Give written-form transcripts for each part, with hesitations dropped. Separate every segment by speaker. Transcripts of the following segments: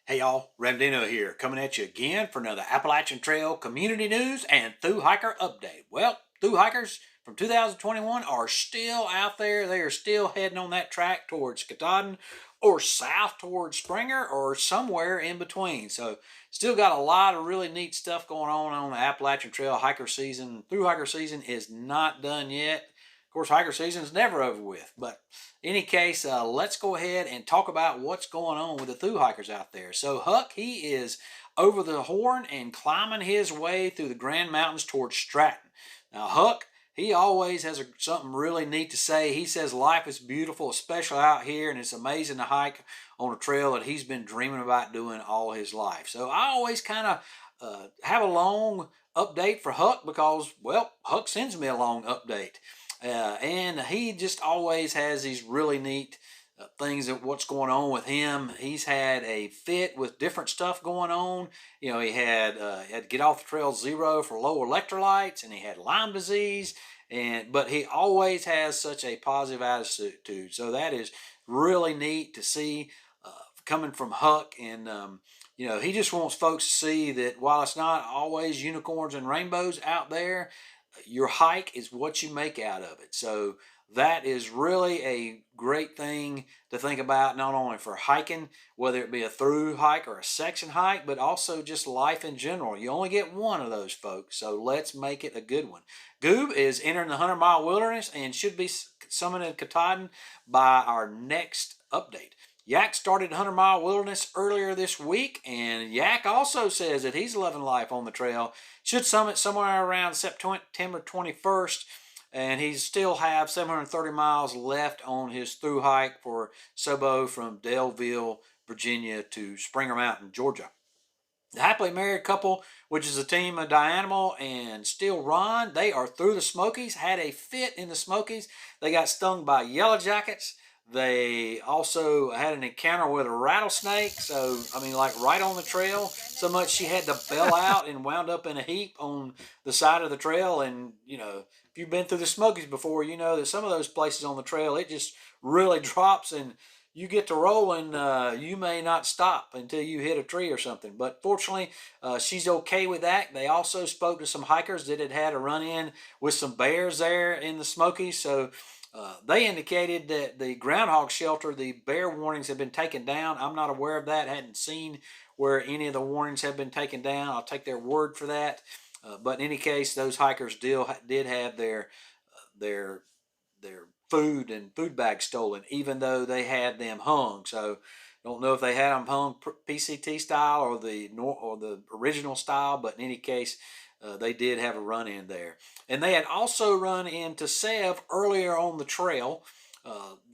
Speaker 1: Hey y'all, Ramdino here, coming at you again for another Appalachian Trail community news and Thru Hiker update. Well, Thru Hikers from 2021 are still out there. They are still heading on that track towards Katahdin or south towards Springer or somewhere in between. So still got a lot of really neat stuff going on the Appalachian Trail hiker season. Thru Hiker season is not done yet. Of course, hiker season is never over with, but any case, let's go ahead and talk about what's going on with the thru hikers out there. So Huck, he is over the horn and climbing his way through the Grand Mountains towards Stratton. Now Huck, he always has something really neat to say. He says life is beautiful, especially out here, and it's amazing to hike on a trail that he's been dreaming about doing all his life. So I always kind of have a long update for Huck because, well, Huck sends me a long update. And he just always has these really neat things of what's going on with him. He's had a fit with different stuff going on. You know, he had to get off the trail zero for low electrolytes, and he had Lyme disease. But he always has such a positive attitude. So that is really neat to see coming from Huck. And you know, he just wants folks to see that while it's not always unicorns and rainbows out there, your hike is what you make out of it. So that is really a great thing to think about, not only for hiking, whether it be a through hike or a section hike, but also just life in general. You only get one of those, folks, so let's make it a good one. Goob is entering the 100-mile wilderness and should be summoned in Katahdin by our next update. Yak started 100-mile wilderness earlier this week, and Yak also says that he's loving life on the trail. Should summit somewhere around September 21st, and he still have 730 miles left on his through hike for Sobo from Daleville, Virginia to Springer Mountain, Georgia. The happily married couple, which is a team of Dianimal and Still Ron, they are through the Smokies, had a fit in the Smokies. They got stung by yellow jackets. They also had an encounter with a rattlesnake, so, I mean, like right on the trail, so much she had to bail out and wound up in a heap on the side of the trail. And, you know, if you've been through the Smokies before, you know that some of those places on the trail, it just really drops, and you get to rolling, you may not stop until you hit a tree or something. But fortunately, she's okay with that. They also spoke to some hikers that had a run-in with some bears there in the Smokies, so they indicated that the groundhog shelter, the bear warnings have been taken down. I'm not aware of that. Hadn't seen where any of the warnings have been taken down. I'll take their word for that. But in any case, those hikers did have their food and food bags stolen, even though they had them hung. So don't know if they had them hung PCT style or the original style, but in any case, they did have a run-in there. And they had also run into Sev earlier on the trail,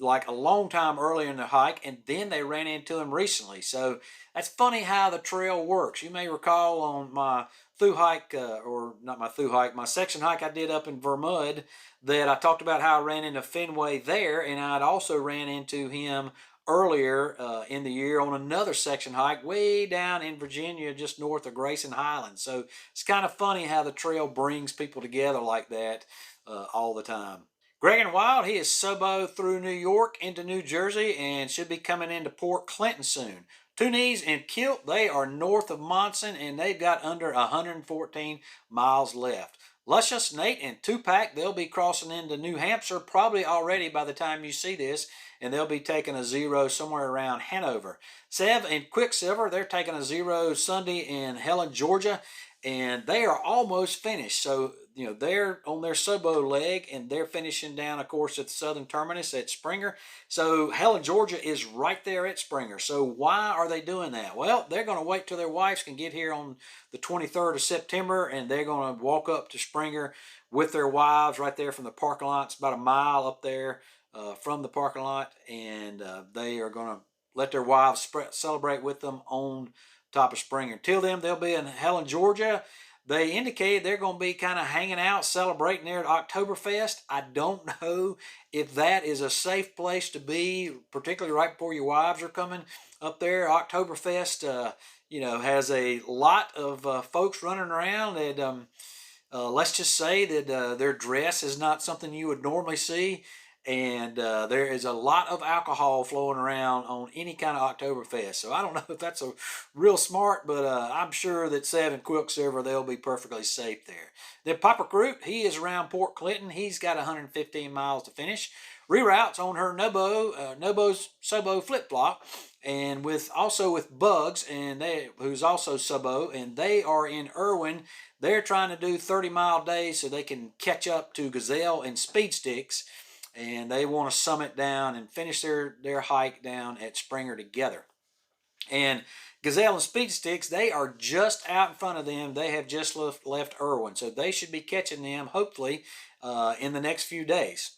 Speaker 1: like a long time earlier in the hike, and then they ran into him recently. So that's funny how the trail works. You may recall on my through hike, or not my through hike, my section hike I did up in Vermud, that I talked about how I ran into Fenway there, and I'd also ran into him earlier in the year on another section hike way down in Virginia, just north of Grayson Highlands. So it's kind of funny how the trail brings people together like that all the time. Greg and Wild, he is Sobo through New York into New Jersey and should be coming into Port Clinton soon. Two Knees and Quilt, they are north of Monson, and they've got under 114 miles left. Luscious, Nate, and Tupac, they'll be crossing into New Hampshire probably already by the time you see this, and they'll be taking a zero somewhere around Hanover. Sev and Quicksilver, they're taking a zero Sunday in Helen, Georgia, and they are almost finished. So, you know, they're on their Sobo leg, and they're finishing down, of course, at the southern terminus at Springer. So Helen, Georgia is right there at Springer. So why are they doing that? Well, they're going to wait till their wives can get here on the 23rd of September, and they're going to walk up to Springer with their wives right there from the parking lot. It's about a mile up there from the parking lot, and they are going to let their wives celebrate with them on top of Springer. Till then, they'll be in Helen, Georgia. They indicated they're going to be kind of hanging out, celebrating there at Oktoberfest. I don't know if that is a safe place to be, particularly right before your wives are coming up there. Oktoberfest, you know, has a lot of folks running around that let's just say that their dress is not something you would normally see. and there is a lot of alcohol flowing around on any kind of Oktoberfest. So I don't know if that's a real smart, but I'm sure that Seven Quilt Silver, they'll be perfectly safe there. Then Papa Groot, he is around Port Clinton. He's got 115 miles to finish. Reroutes on her Nobo's Sobo flip flop, and also with Bugs, and who's also Sobo, and they are in Irwin. They're trying to do 30-mile days so they can catch up to Gazelle and Speed Sticks, and they want to summit down and finish their hike down at Springer together. And Gazelle and Speed Sticks, they are just out in front of them. They have just left Irwin, so they should be catching them hopefully in the next few days.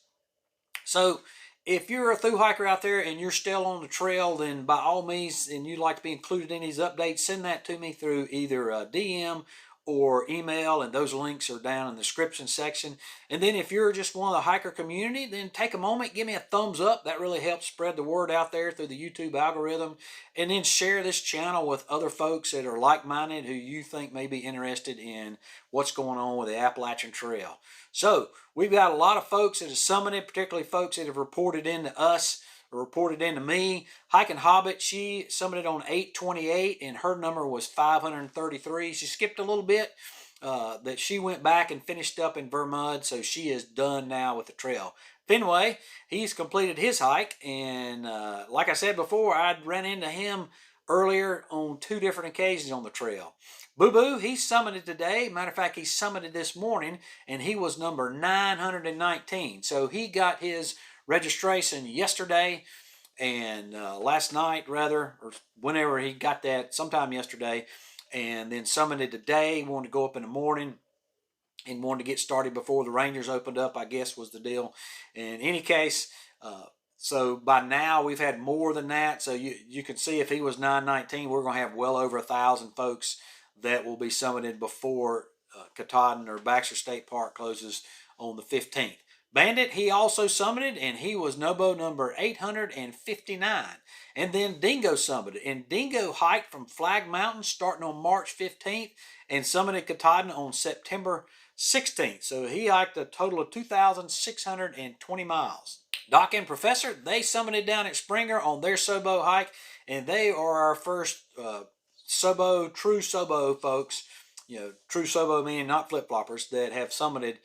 Speaker 1: So if you're a thru hiker out there and you're still on the trail, then by all means, and you'd like to be included in these updates, send that to me through either DM or email, and those links are down in the description section. And then if you're just one of the hiker community, then take a moment, give me a thumbs up. That really helps spread the word out there through the YouTube algorithm. And then share this channel with other folks that are like-minded who you think may be interested in what's going on with the Appalachian Trail. So we've got a lot of folks that have summited, particularly folks that have reported into us, reported into me. Hiking Hobbit, she summited on 8/28, and her number was 533. She skipped a little bit. That she went back and finished up in Vermont, so she is done now with the trail. Fenway, he's completed his hike, and like I said before, I'd ran into him earlier on 2 different occasions on the trail. Boo Boo, he summited today. Matter of fact, he summited this morning, and he was number 919. So he got his registration yesterday, and last night rather, or whenever he got that, sometime yesterday, and then summited today. He wanted to go up in the morning and wanted to get started before the Rangers opened up, I guess was the deal. In any case, so by now we've had more than that. So you can see if he was 919, we're going to have well over 1,000 folks that will be summited before Katahdin or Baxter State Park closes on the 15th. Bandit, he also summited, and he was Nobo number 859. And then Dingo summited, and Dingo hiked from Flag Mountain starting on March 15th and summited Katahdin on September 16th. So he hiked a total of 2,620 miles. Doc and Professor, they summited down at Springer on their Sobo hike, and they are our first Sobo, true Sobo folks, true Sobo meaning not flip-floppers, that have summited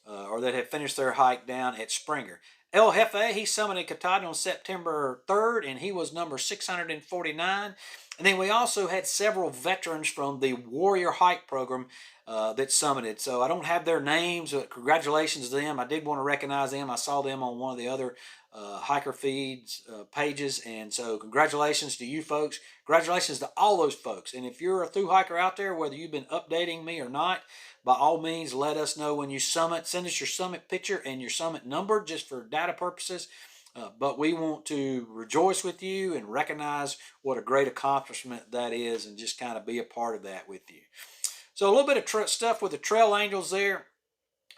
Speaker 1: or that have finished their hike down at Springer. El Jefe, he summited Katahdin on September 3rd, and he was number 649. And then we also had several veterans from the Warrior Hike program that summited. So I don't have their names, but congratulations to them. I did want to recognize them. I saw them on one of the other hiker feeds pages, and so congratulations to you folks. Congratulations to all those folks. And if you're a thru hiker out there, whether you've been updating me or not, by all means, let us know when you summit. Send us your summit picture and your summit number just for data purposes. But we want to rejoice with you and recognize what a great accomplishment that is, and just kind of be a part of that with you. So a little bit of stuff with the Trail Angels there.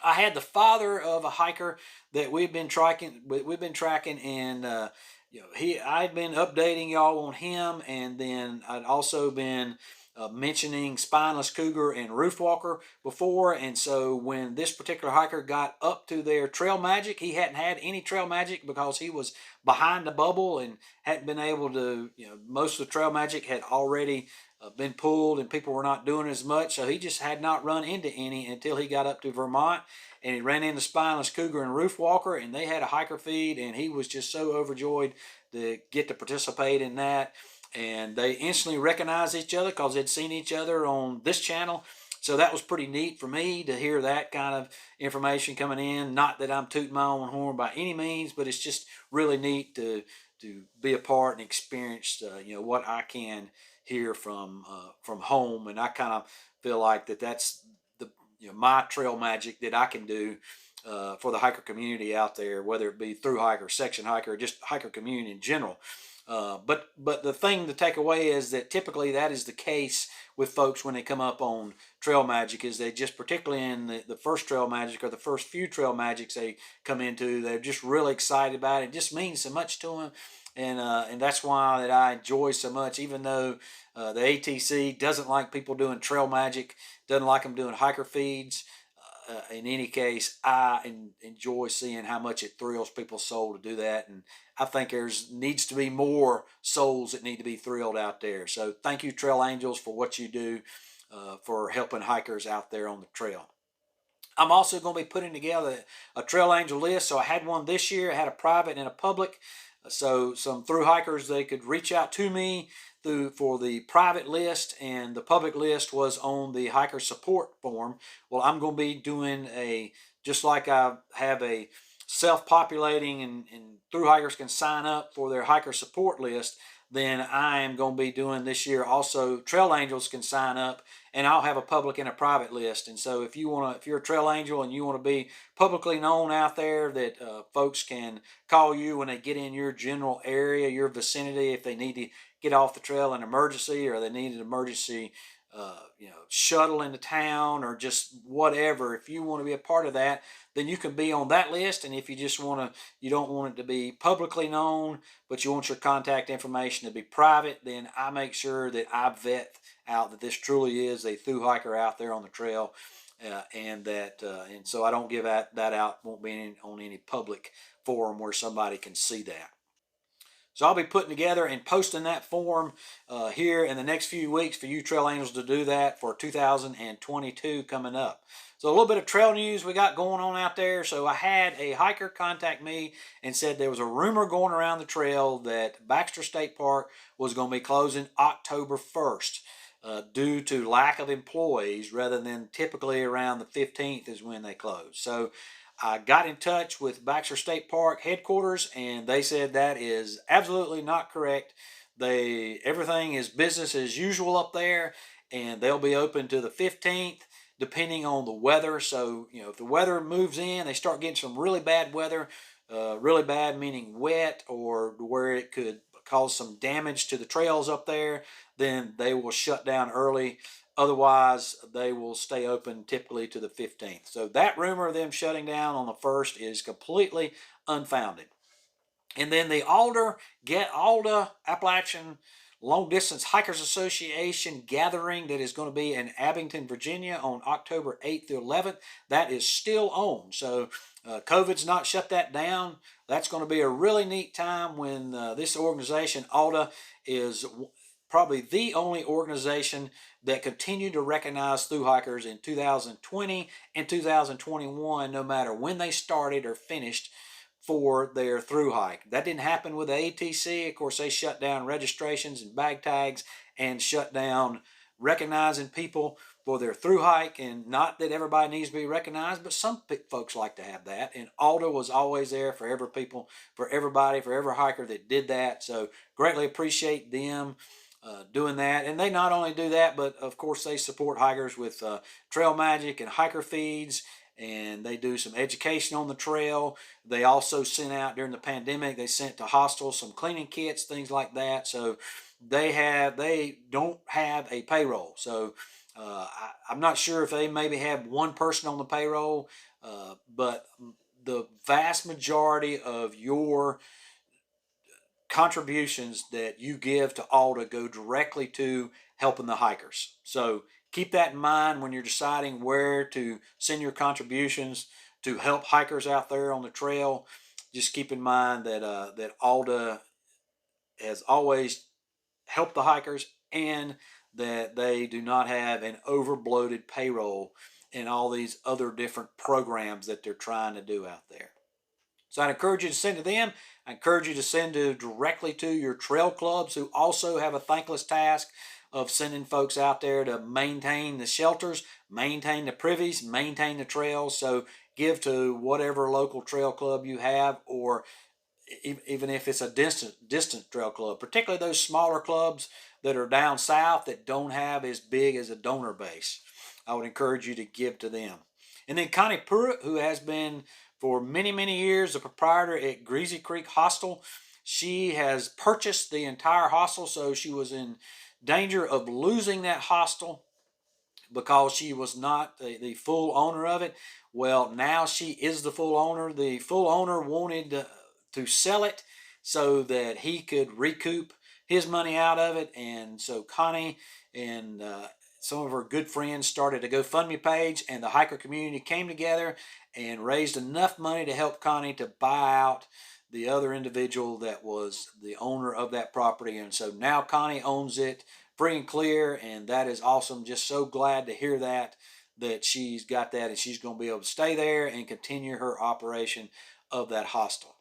Speaker 1: I had the father of a hiker that we've been tracking, and I'd been updating y'all on him, and then I'd also been mentioning Spineless Cougar and Roof Walker before. And so when this particular hiker got up to their Trail Magic, he hadn't had any Trail Magic because he was behind the bubble and hadn't been able to, most of the Trail Magic had already been pulled and people were not doing as much. So he just had not run into any until he got up to Vermont, and he ran into Spineless Cougar and Roof Walker, and they had a hiker feed, and he was just so overjoyed to get to participate in that. And they instantly recognized each other because they'd seen each other on this channel. So that was pretty neat for me to hear that kind of information coming in. Not that I'm tooting my own horn by any means, but it's just really neat to be a part and experience what I can hear from home. And I kind of feel like that's the my trail magic that I can do for the hiker community out there, whether it be thru hiker, section hiker, or just hiker community in general. But the thing to take away is that typically that is the case with folks when they come up on Trail Magic, is they just, particularly in the first Trail Magic or the first few Trail Magics they come into, they're just really excited about it. It just means so much to them, and that's why that I enjoy so much. Even though the ATC doesn't like people doing Trail Magic, doesn't like them doing hiker feeds, in any case, I enjoy seeing how much it thrills people's soul to do that, and I think there's needs to be more souls that need to be thrilled out there. So thank you, Trail Angels, for what you do for helping hikers out there on the trail. I'm also going to be putting together a Trail Angel list. So I had one this year. I had a private and a public. So some through hikers, they could reach out to me for the private list, and the public list was on the HIker Supoort form. Well, I'm going to be doing just like I have a self-populating and through hikers can sign up for their HIker Supoort list, then I am going to be doing this year also Trail Angels can sign up, and I'll have a public and a private list. And so if you're a Trail Angel and you want to be publicly known out there, that folks can call you when they get in your general area, your vicinity, if they need to get off the trail in emergency, or they need an emergency shuttle into town, or just whatever. If you want to be a part of that, then you can be on that list. And if you just you don't want it to be publicly known, but you want your contact information to be private, then I make sure that I vet out that this truly is a through hiker out there on the trail, and so I don't give that out. Won't be on any public forum where somebody can see that. So I'll be putting together and posting that form here in the next few weeks for you Trail Angels to do that for 2022 coming up. So a little bit of trail news we got going on out there. So I had a hiker contact me and said there was a rumor going around the trail that Baxter State Park was going to be closing October 1st. Due to lack of employees, rather than typically around the 15th is when they close. So I got in touch with Baxter State Park headquarters, and they said that is absolutely not correct. Everything is business as usual up there, and they'll be open to the 15th depending on the weather. So if the weather moves in, they start getting some really bad weather, really bad meaning wet, or where it could cause some damage to the trails up there, then they will shut down early. Otherwise, they will stay open typically to the 15th. So that rumor of them shutting down on the 1st is completely unfounded. And then the ALDA, Appalachian Long Distance Hikers Association gathering that is going to be in Abington, Virginia on October 8th through 11th, that is still on. So COVID's not shut that down. That's going to be a really neat time when this organization, ALDA, is probably the only organization that continued to recognize through hikers in 2020 and 2021, no matter when they started or finished for their through hike. That didn't happen with the ATC. Of course, they shut down registrations and bag tags and shut down recognizing people for their through hike. And not that everybody needs to be recognized, but some folks like to have that. And ALDA was always there for everybody, for every hiker that did that. So greatly appreciate them doing that. And they not only do that, but of course they support hikers with trail magic and hiker feeds, and they do some education on the trail. They also sent out during the pandemic, they sent to hostels some cleaning kits, things like that. So they don't have a payroll. So I'm not sure if they maybe have one person on the payroll, but the vast majority of your contributions that you give to ALDA go directly to helping the hikers. So keep that in mind when you're deciding where to send your contributions to help hikers out there on the trail. Just keep in mind that ALDA has always helped the hikers, and that they do not have an overbloated payroll and all these other different programs that they're trying to do out there. So I encourage you to send to them. I encourage you to send directly to your trail clubs, who also have a thankless task of sending folks out there to maintain the shelters, maintain the privies, maintain the trails. So give to whatever local trail club you have, or even if it's a distant trail club, particularly those smaller clubs that are down south that don't have as big as a donor base. I would encourage you to give to them. And then Connie Pruitt, who has been for many, many years the proprietor at Greasy Creek Hostel. She has purchased the entire hostel, so she was in danger of losing that hostel because she was not the full owner of it. Well, now she is the full owner. The full owner wanted to sell it so that he could recoup his money out of it. And so Connie and some of her good friends started a GoFundMe page, and the hiker community came together and raised enough money to help Connie to buy out the other individual that was the owner of that property. And so now Connie owns it free and clear, and that is awesome. Just so glad to hear that she's got that, and she's going to be able to stay there and continue her operation of that hostel.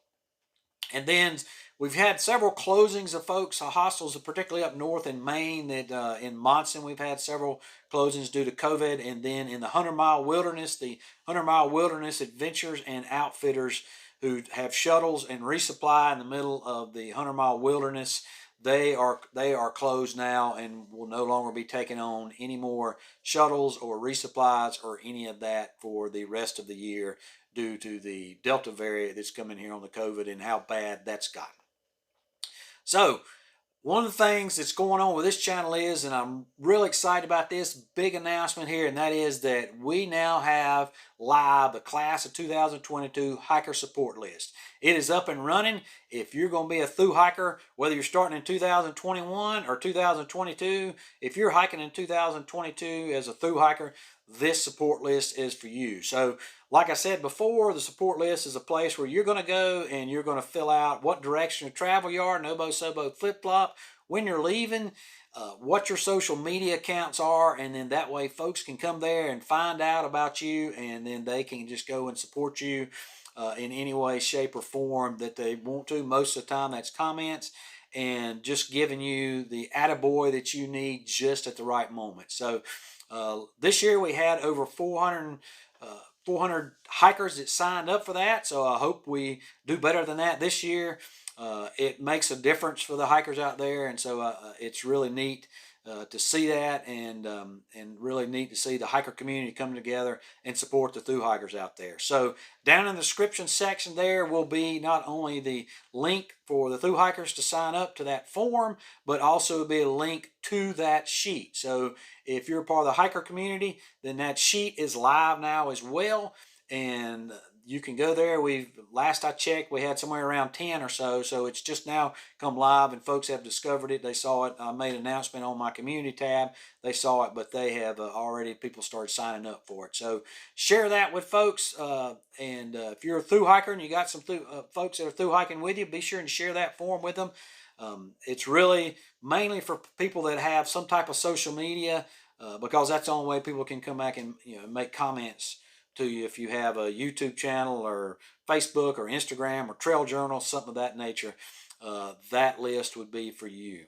Speaker 1: And then we've had several closings of folks, hostels, particularly up north in Maine. That in Monson, we've had several closings due to COVID. And then in the 100-mile wilderness, the 100-mile wilderness adventures and outfitters who have shuttles and resupply in the middle of the 100-mile wilderness, they are closed now and will no longer be taking on any more shuttles or resupplies or any of that for the rest of the year, due to the Delta variant that's coming here on the COVID and how bad that's gotten. So one of the things that's going on with this channel is, and I'm really excited about this big announcement here, and that is that we now have live the class of 2022 hiker support list. It is up and running. If you're going to be a thru hiker, whether you're starting in 2021 or 2022, if you're hiking in 2022 as a thru hiker, this support list is for you. So like I said before, the support list is a place where you're going to go and you're going to fill out what direction of travel you are, Nobo, Sobo, flip-flop, when you're leaving, what your social media accounts are, and then that way folks can come there and find out about you, and then they can just go and support you in any way, shape, or form that they want to. Most of the time that's comments and just giving you the attaboy that you need just at the right moment. So this year we had over 400 hikers that signed up for that, so I hope we do better than that this year. It makes a difference for the hikers out there, and so it's really neat to see that, and really neat to see the hiker community come together and support the thru hikers out there. So down in the description section there will be not only the link for the thru hikers to sign up to that form, but also be a link to that sheet. So if you're part of the hiker community, then that sheet is live now as well, and you can go there. Last I checked, we had somewhere around 10 or so, so it's just now come live, and folks have discovered it. They saw it. I made an announcement on my community tab. They saw it, but they have already, people started signing up for it. So share that with folks, and if you're a thru hiker and you got some folks that are thru hiking with you, be sure and share that form with them. It's really mainly for people that have some type of social media, because that's the only way people can come back and make comments to you. If you have a YouTube channel or Facebook or Instagram or Trail Journal, something of that nature, that list would be for you.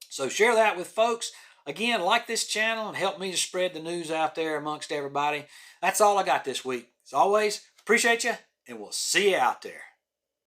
Speaker 1: So share that with folks. Again, like this channel and help me to spread the news out there amongst everybody. That's all I got this week. As always, appreciate you, and we'll see you out there.